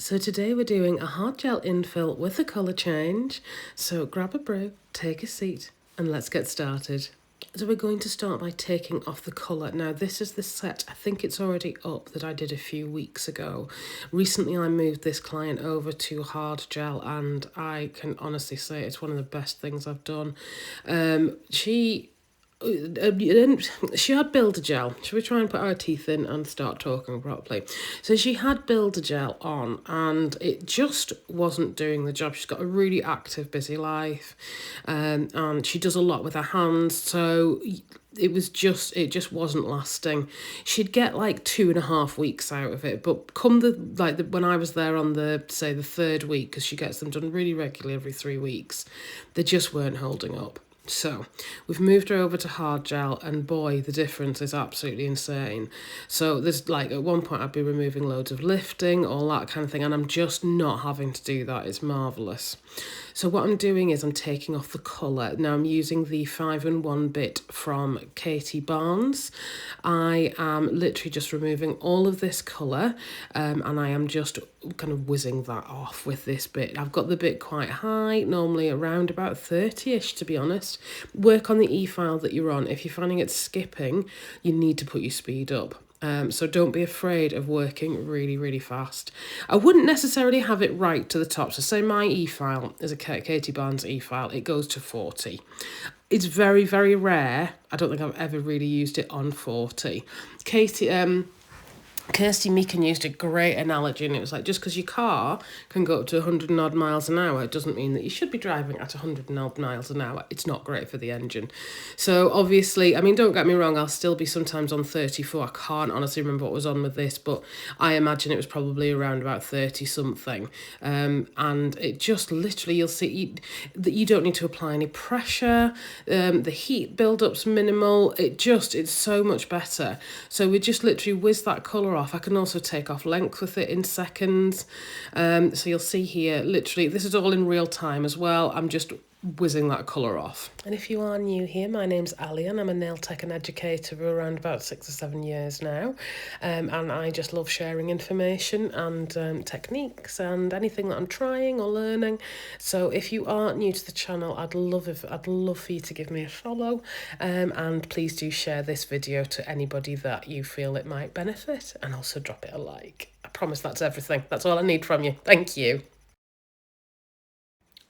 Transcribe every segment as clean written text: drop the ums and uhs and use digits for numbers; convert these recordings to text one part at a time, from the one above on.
So today we're doing a hard gel infill with a colour change. So grab a brew, take a seat, and let's get started. So we're going to start by taking off the colour. Now this is the set, I think it's already up, that I did a few weeks ago. Recently I moved this client over to hard gel and I can honestly say it's one of the best things I've done. She had builder gel. Should we try and put our teeth in and start talking properly? So she had builder gel on and it just wasn't doing the job. She's got a really active, busy life, and she does a lot with her hands. So it just wasn't lasting. She'd get like 2.5 weeks out of it, but come when I was there on the third week, because she gets them done really regularly every 3 weeks, they just weren't holding up. So we've moved her over to hard gel and boy, the difference is absolutely insane. So there's like at one point I'd be removing loads of lifting, all that kind of thing, and I'm just not having to do that. It's marvellous. So what I'm doing is I'm taking off the colour. Now I'm using the 5-in-1 bit from Katie Barnes. I am literally just removing all of this colour, and I am just kind of whizzing that off with this bit. I've got the bit quite high, normally around about 30ish to be honest. Work on the e-file that you're on. If you're finding it skipping, you need to put your speed up. So don't be afraid of working really, really fast. I wouldn't necessarily have it right to the top. So say my e-file is a Katie Barnes e-file. It goes to 40. It's very, very rare. I don't think I've ever really used it on 40. Kirsty Meakin used a great analogy, and it was like, just because your car can go up to 100 and odd miles an hour, it doesn't mean that you should be driving at 100 and odd miles an hour. It's not great for the engine. So obviously, I mean, don't get me wrong, I'll still be sometimes on 34. I can't honestly remember what was on with this, but I imagine it was probably around about 30 something. And it just literally, you'll see that you don't need to apply any pressure. The heat build-up's minimal. It's so much better. So we just literally whiz that colour off. I can also take off length with it in seconds. So you'll see here, literally, this is all in real time as well. I'm just whizzing that colour off. And if you are new here, my name's Ali and I'm a nail tech and educator for around about 6 or 7 years now. And I just love sharing information and techniques and anything that I'm trying or learning. So if you are new to the channel, I'd love for you to give me a follow, and please do share this video to anybody that you feel it might benefit, and also drop it a like. I promise that's everything. That's all I need from you. Thank you.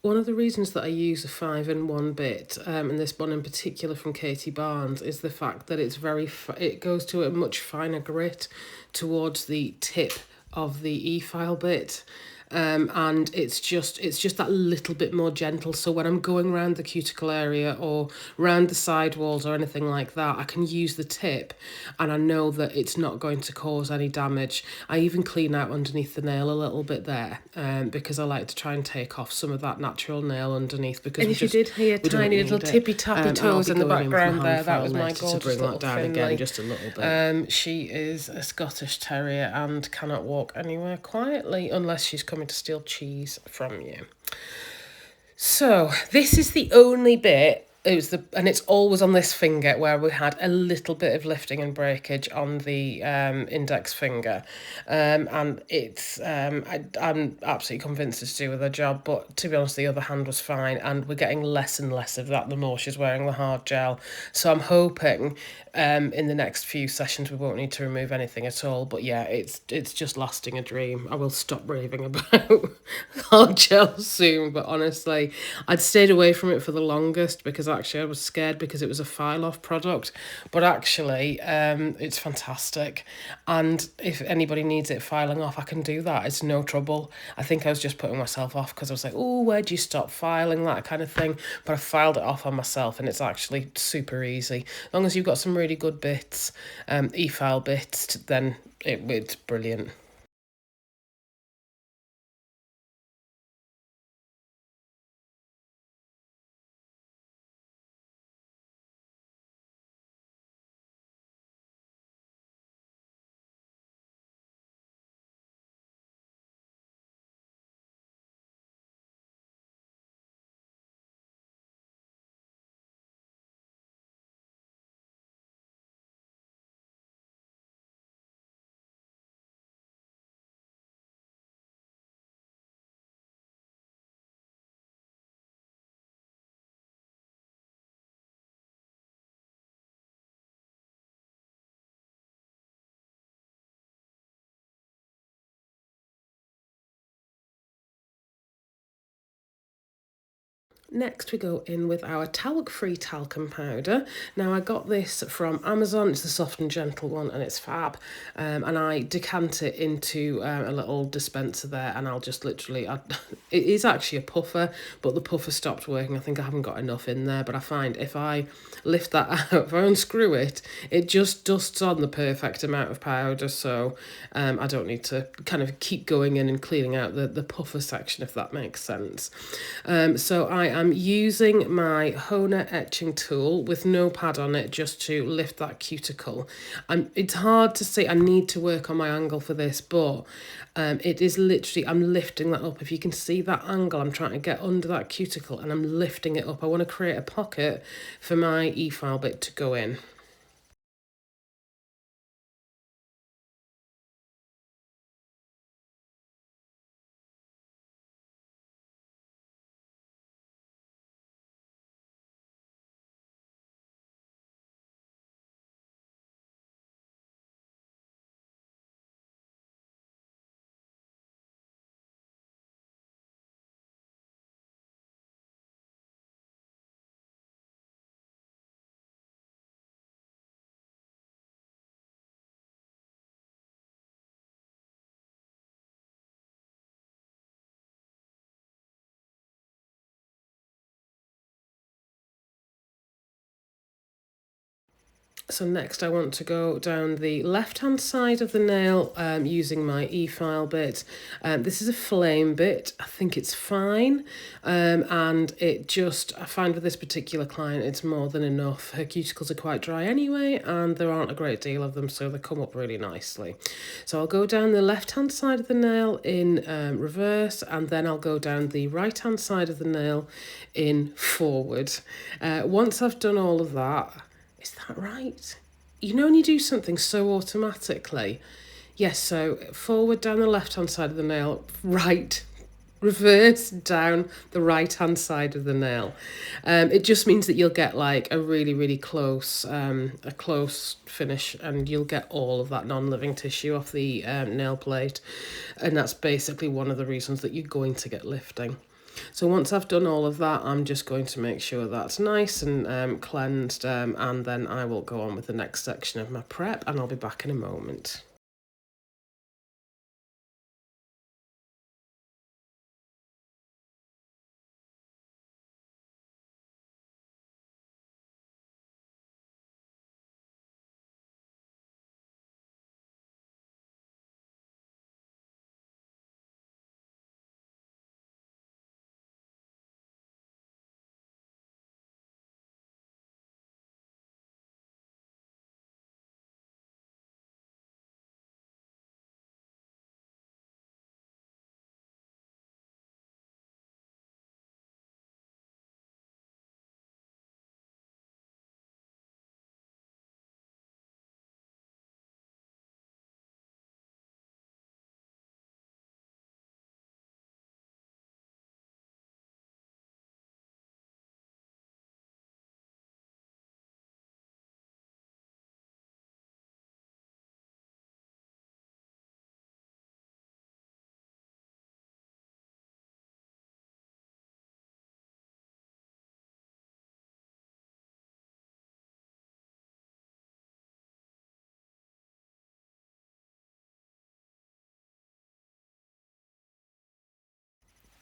One of the reasons that I use a 5-in-1 bit, and this one in particular from Katie Barnes, is the fact that it goes to a much finer grit towards the tip of the e-file bit. And it's just that little bit more gentle. So when I'm going around the cuticle area or round the side walls or anything like that, I can use the tip and I know that it's not going to cause any damage. I even clean out underneath the nail a little bit there, because I like to try and take off some of that natural nail underneath. Because and if you did hear tiny little tippy tappy toes in the background there, that was my gorgeous to bring little that down Finley. again just a little bit. She is a Scottish Terrier and cannot walk anywhere quietly unless she's coming to steal cheese from you. So this is the only bit. And it's always on this finger where we had a little bit of lifting and breakage on the index finger, and I'm absolutely convinced it's to do with her job. But to be honest, the other hand was fine, and we're getting less and less of that the more she's wearing the hard gel. So I'm hoping in the next few sessions we won't need to remove anything at all. But yeah, it's just lasting a dream. I will stop raving about hard gel soon, but honestly, I'd stayed away from it for the longest because actually I was scared because it was a file-off product. But actually, it's fantastic. And if anybody needs it filing off, I can do that. It's no trouble. I think I was just putting myself off because I was like, oh, where'd you stop filing, that kind of thing. But I filed it off on myself and it's actually super easy. As long as you've got some really good bits, e-file bits, then it's brilliant. Next we go in with our talc-free talcum powder. Now I got this from Amazon, it's the soft and gentle one and it's fab. And I decant it into a little dispenser there, and I'll just literally, it is actually a puffer, but the puffer stopped working. I think I haven't got enough in there, but I find if I lift that out, if I unscrew it, it just dusts on the perfect amount of powder, so I don't need to kind of keep going in and cleaning out the puffer section, if that makes sense. So I am using my Honer etching tool with no pad on it just to lift that cuticle. It's hard to see, I need to work on my angle for this, but it is literally, I'm lifting that up. If you can see that angle, I'm trying to get under that cuticle and I'm lifting it up. I want to create a pocket for my e-file bit to go in. So next I want to go down the left-hand side of the nail using my e-file bit. This is a flame bit. I think it's fine. And it just, I find with this particular client, it's more than enough. Her cuticles are quite dry anyway, and there aren't a great deal of them, so they come up really nicely. So I'll go down the left-hand side of the nail in reverse, and then I'll go down the right-hand side of the nail in forward. Once I've done all of that, is that right? You know when you do something so automatically? Yes, so forward down the left-hand side of the nail, right, reverse down the right-hand side of the nail. It just means that you'll get like a really close, a close finish, and you'll get all of that non-living tissue off the nail plate. And that's basically one of the reasons that you're going to get lifting. So once I've done all of that, I'm just going to make sure that's nice and cleansed, and then I will go on with the next section of my prep, and I'll be back in a moment.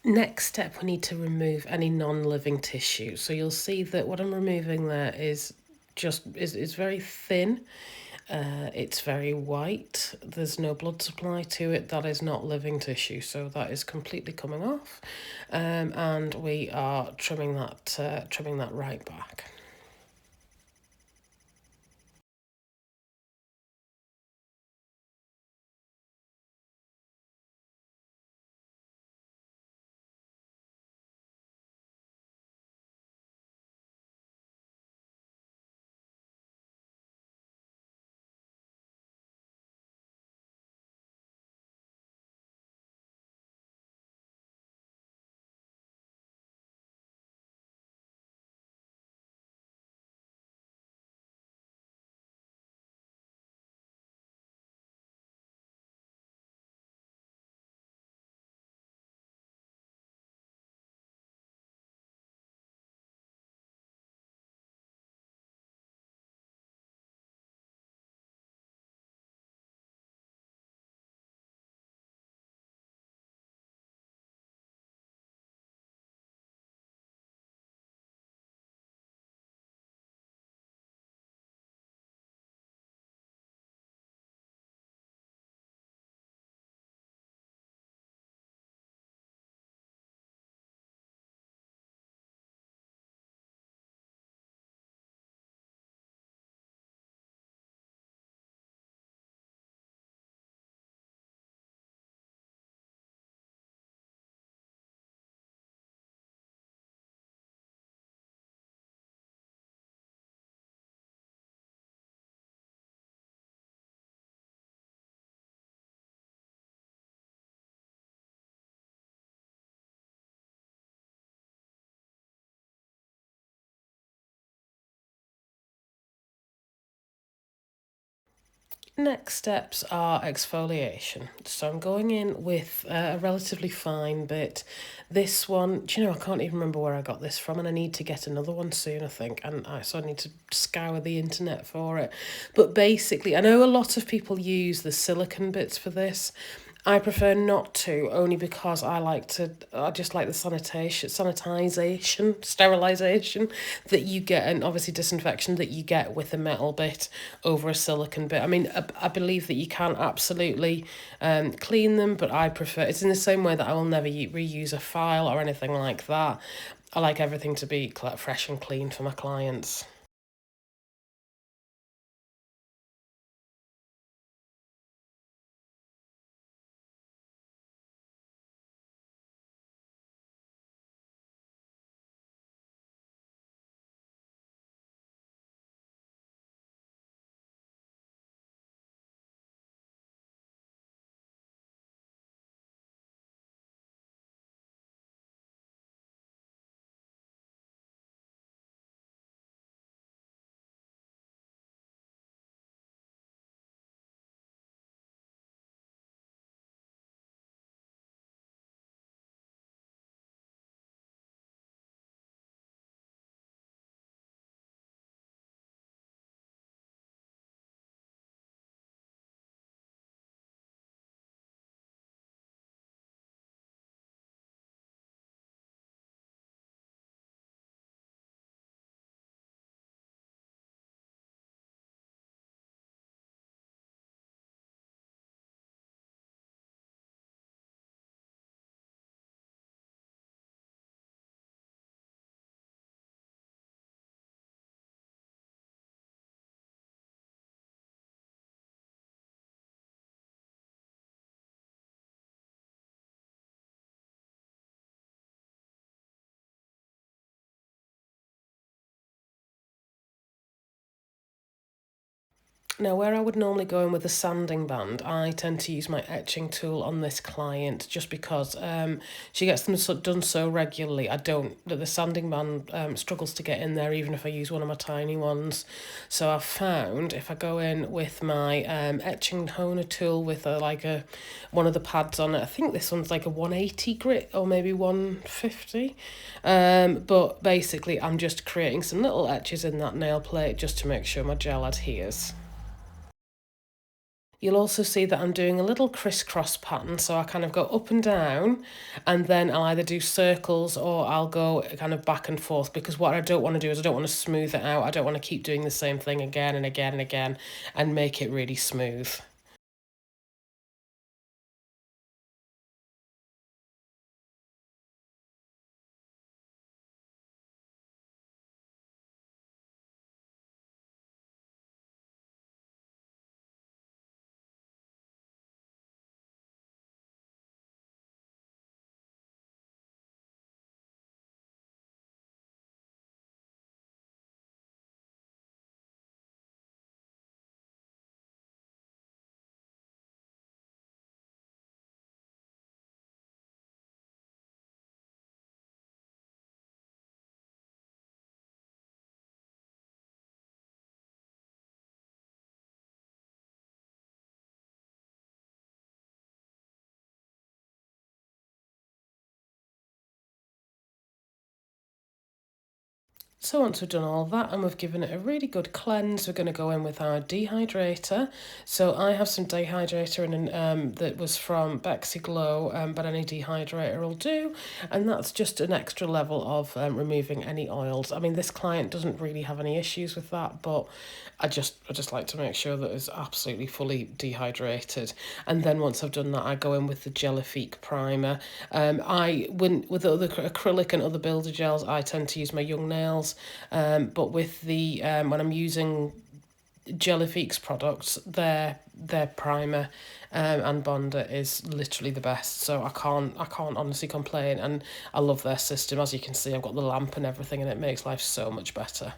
Next step, we need to remove any non-living tissue. So you'll see that what I'm removing there is is very thin. It's very white. There's no blood supply to it. That is not living tissue, so that is completely coming off. And we are trimming that right back. Next steps are exfoliation. So I'm going in with a relatively fine bit. This one, do you know, I can't even remember where I got this from, and I need to get another one soon, I think. So I need to scour the internet for it. But basically, I know a lot of people use the silicone bits for this. I prefer not to, only because I just like the sanitization, sterilisation that you get, and obviously disinfection that you get with a metal bit over a silicone bit. I mean, I believe that you can absolutely clean them, but I prefer, it's in the same way that I will never reuse a file or anything like that. I like everything to be fresh and clean for my clients. Now, where I would normally go in with a sanding band, I tend to use my etching tool on this client just because she gets them done so regularly. I don't, that the sanding band struggles to get in there even if I use one of my tiny ones. So I've found if I go in with my etching honer tool with one of the pads on it, I think this one's like a 180 grit or maybe 150. But basically, I'm just creating some little etches in that nail plate just to make sure my gel adheres. You'll also see that I'm doing a little crisscross pattern, so I kind of go up and down, and then I'll either do circles or I'll go kind of back and forth, because what I don't want to do is I don't want to smooth it out. I don't want to keep doing the same thing again and again and again and make it really smooth. So once we've done all that and we've given it a really good cleanse, we're going to go in with our dehydrator. So I have some dehydrator that was from Bexy Glow, but any dehydrator will do. And that's just an extra level of removing any oils. I mean, this client doesn't really have any issues with that, but I just like to make sure that it's absolutely fully dehydrated. And then once I've done that, I go in with the Gelifique primer. I wouldn't, with other acrylic and other builder gels, I tend to use my Young Nails. But with the when I'm using Gelifique's products, their primer and bonder is literally the best. So I can't honestly complain, and I love their system. As you can see, I've got the lamp and everything, and it makes life so much better.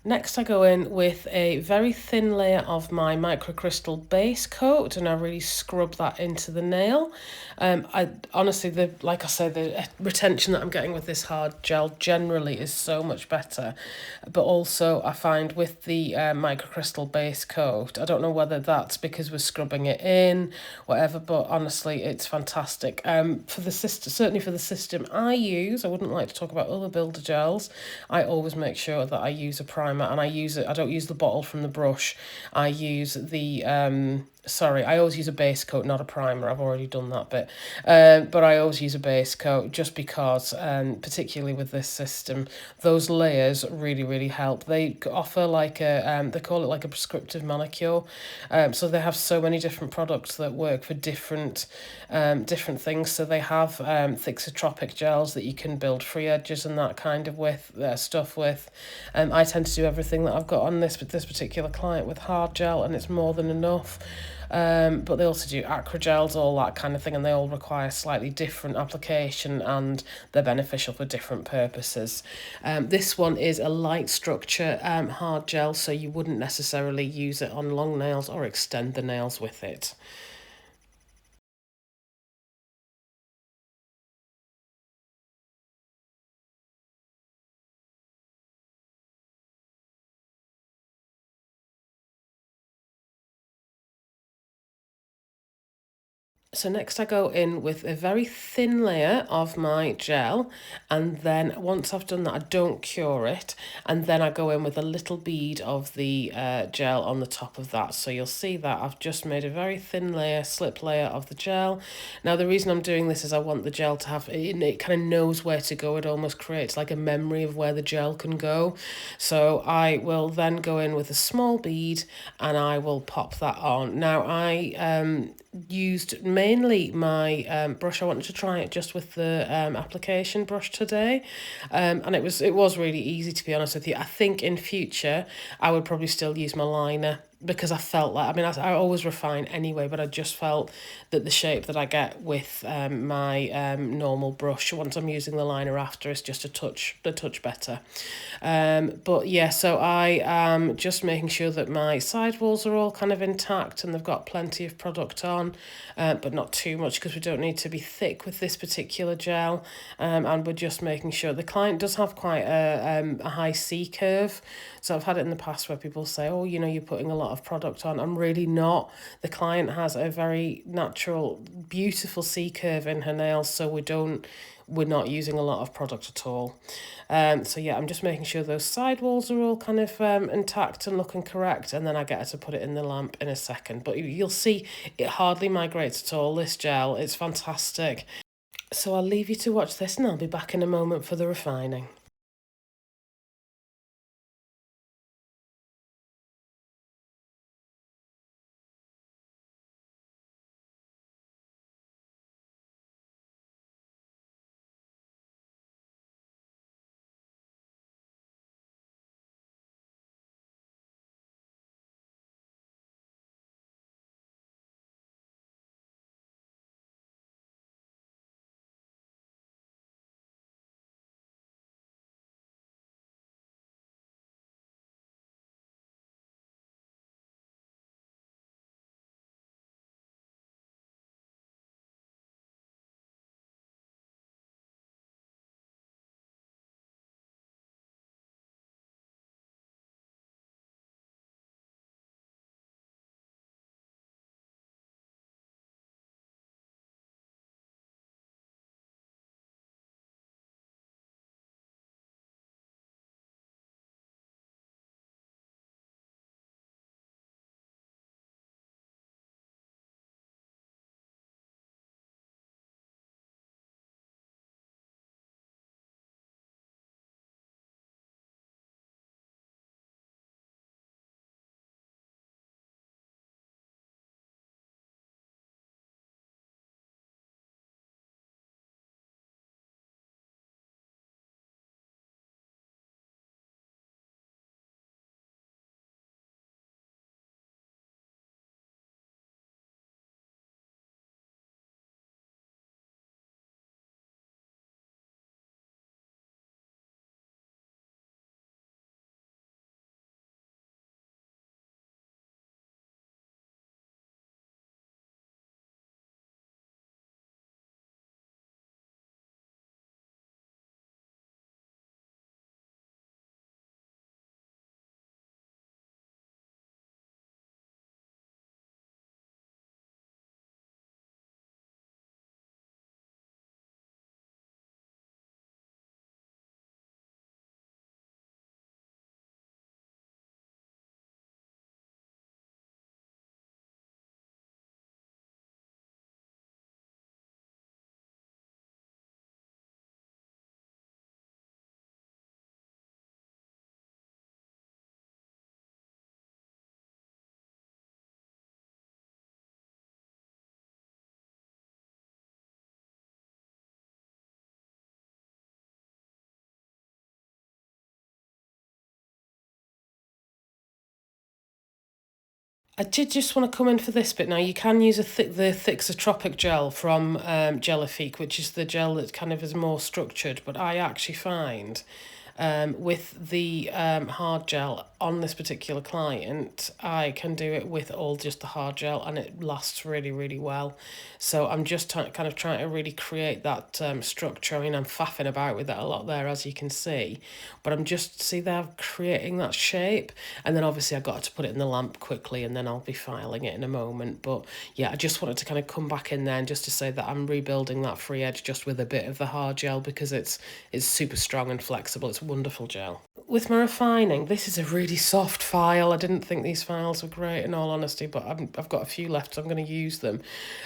Next I go in with a very thin layer of my microcrystal base coat, and I really scrub that into the nail. I honestly, like I say, the retention that I'm getting with this hard gel generally is so much better. But also I find with the microcrystal base coat, I don't know whether that's because we're scrubbing it in, whatever, but honestly it's fantastic. For the system, certainly for the system I use, I wouldn't like to talk about other builder gels. I always make sure that I use a primer, and I don't use the bottle from the brush. I use the I always use a base coat, not a primer. I've already done that bit. But I always use a base coat just because, particularly with this system, those layers really, really help. They offer like they call it like a prescriptive manicure. So they have so many different products that work for different things. So they have thixotropic gels that you can build free edges and that kind of stuff with. I tend to do everything that I've got on this particular client with hard gel, and it's more than enough. But they also do acrogels, all that kind of thing, and they all require slightly different application, and they're beneficial for different purposes. This one is a light structure hard gel, so you wouldn't necessarily use it on long nails or extend the nails with it. So next I go in with a very thin layer of my gel, and then once I've done that, I don't cure it, and then I go in with a little bead of the gel on the top of that. So you'll see that I've just made a very thin layer, slip layer of the gel. Now the reason I'm doing this is I want the gel to have, it kind of knows where to go. It almost creates like a memory of where the gel can go. So I will then go in with a small bead and I will pop that on. Now I used mainly my brush. I wanted to try it just with the application brush today, and it was really easy, to be honest with you. I think in future I would probably still use my liner, because I felt like, I mean, I always refine anyway, but I just felt that the shape that I get with my normal brush, once I'm using the liner after, is just a touch better. But yeah, so I am just making sure that my sidewalls are all kind of intact and they've got plenty of product on, but not too much, because we don't need to be thick with this particular gel. And we're just making sure the client does have quite a high C curve. So I've had it in the past where people say, oh, you know, you're putting a lot of product on. I'm really not. The client has a very natural, beautiful C curve in her nails, so we're not using a lot of product at all. So yeah, I'm just making sure those sidewalls are all kind of intact and looking correct, and then I get her to put it in the lamp in a second. But you'll see it hardly migrates at all, this gel. It's fantastic. So I'll leave you to watch this, and I'll be back in a moment for the refining. I did just want to come in for this bit now. You can use the Thixotropic gel from Gelifique, which is the gel that kind of is more structured, but I actually find with the hard gel on this particular client, I can do it with all just the hard gel and it lasts really, really well. So I'm just kind of trying to really create that structure. I mean, I'm faffing about with that a lot there, as you can see, but I'm just, see there, creating that shape. And then obviously I got to put it in the lamp quickly and then I'll be filing it in a moment. But yeah, I just wanted to kind of come back in there and just to say that I'm rebuilding that free edge just with a bit of the hard gel because it's super strong and flexible. It's wonderful gel. With my refining, this is a really soft file. I didn't think these files were great in all honesty, but I've got a few left, so I'm going to use them.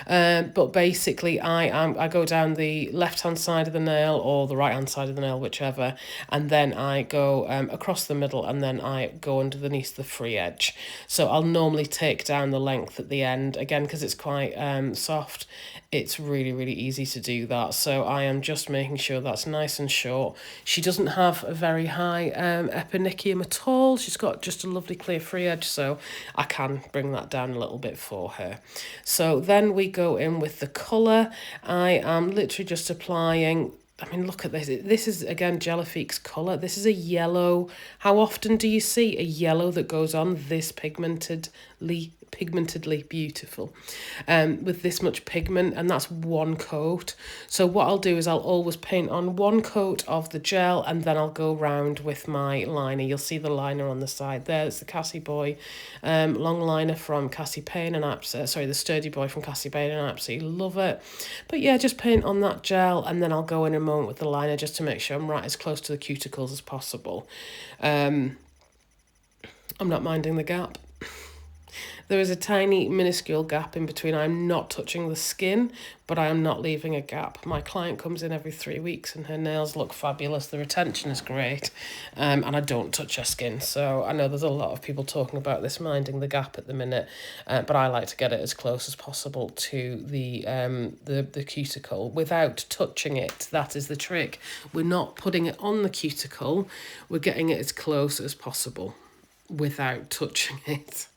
But basically, I go down the left-hand side of the nail or the right-hand side of the nail, whichever, and then I go across the middle and then I go underneath the free edge. So I'll normally take down the length at the end, again, because it's quite soft. It's really, really easy to do that. So I am just making sure that's nice and short. She doesn't have a very high eponychium at all. She's got just a lovely clear free edge, so I can bring that down a little bit for her. So then we go in with the colour. I am literally just applying, I mean, look at this. This is, again, Gelifique's colour. This is a yellow. How often do you see a yellow that goes on this pigmentedly beautiful with this much pigment, and that's one coat. So what I'll do is I'll always paint on one coat of the gel and then I'll go round with my liner. You'll see the liner on the side there. It's the Cassie Boy long liner from Cassie Payne, and the Sturdy Boy from Cassie Payne, and I absolutely love it. But yeah, just paint on that gel and then I'll go in a moment with the liner just to make sure I'm right as close to the cuticles as possible. I'm not minding the gap. There is a tiny minuscule gap in between. I'm not touching the skin, but I am not leaving a gap. My client comes in every 3 weeks and her nails look fabulous. The retention is great, and I don't touch her skin. So I know there's a lot of people talking about this minding the gap at the minute, but I like to get it as close as possible to the cuticle without touching it. That is the trick. We're not putting it on the cuticle. We're getting it as close as possible without touching it.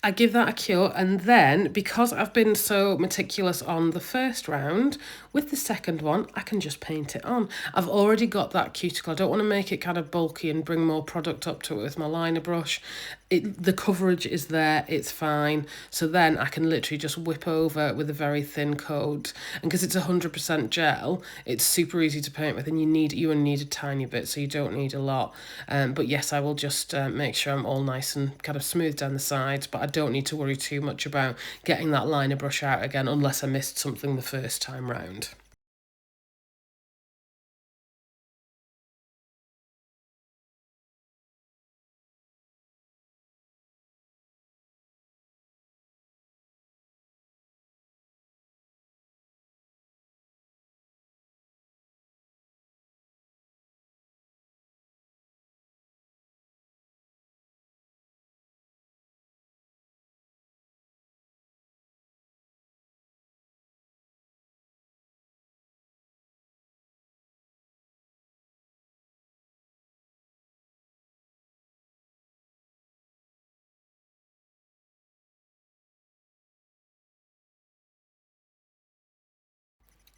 I give that a cure, and then because I've been so meticulous on the first round, with the second one, I can just paint it on. I've already got that cuticle. I don't want to make it kind of bulky and bring more product up to it with my liner brush. the coverage is there, it's fine. So then I can literally just whip over with a very thin coat. And because it's 100% gel, it's super easy to paint with, and you only need a tiny bit, so you don't need a lot. But yes, I will just make sure I'm all nice and kind of smooth down the sides, but I don't need to worry too much about getting that liner brush out again unless I missed something the first time round.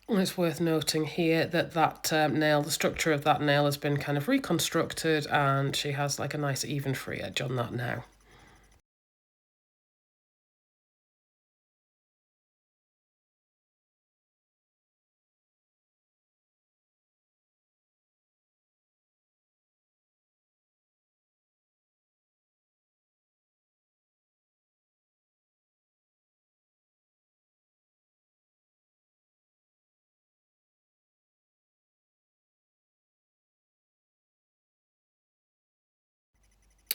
And it's worth noting here that nail, the structure of that nail has been kind of reconstructed, and she has like a nice even free edge on that now.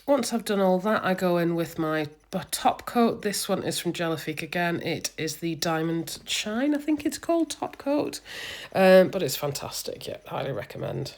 Once I've done all that, I go in with my top coat. This one is from Jellifique again. It is the Diamond Shine, I think it's called, top coat. But it's fantastic, yeah, highly recommend.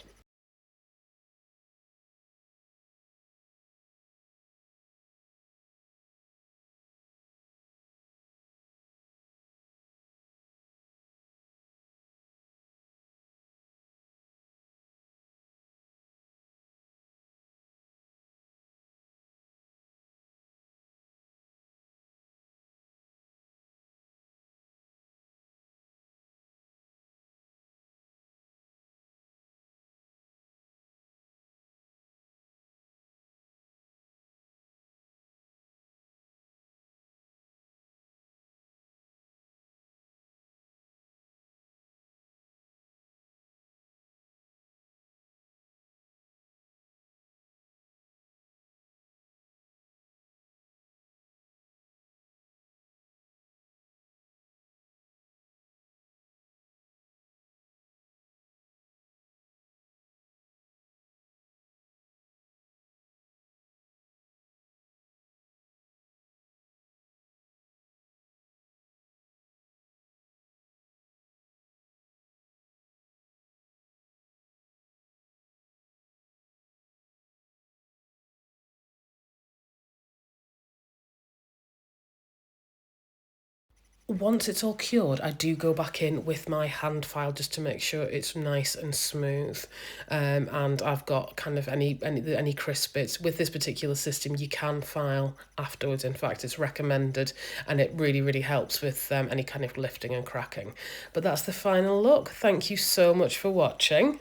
Once it's all cured, I do go back in with my hand file just to make sure it's nice and smooth. And I've got kind of any crisp bits. With this particular system, you can file afterwards. In fact, it's recommended, and it really, really helps with any kind of lifting and cracking. But that's the final look. Thank you so much for watching,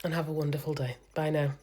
and have a wonderful day. Bye now.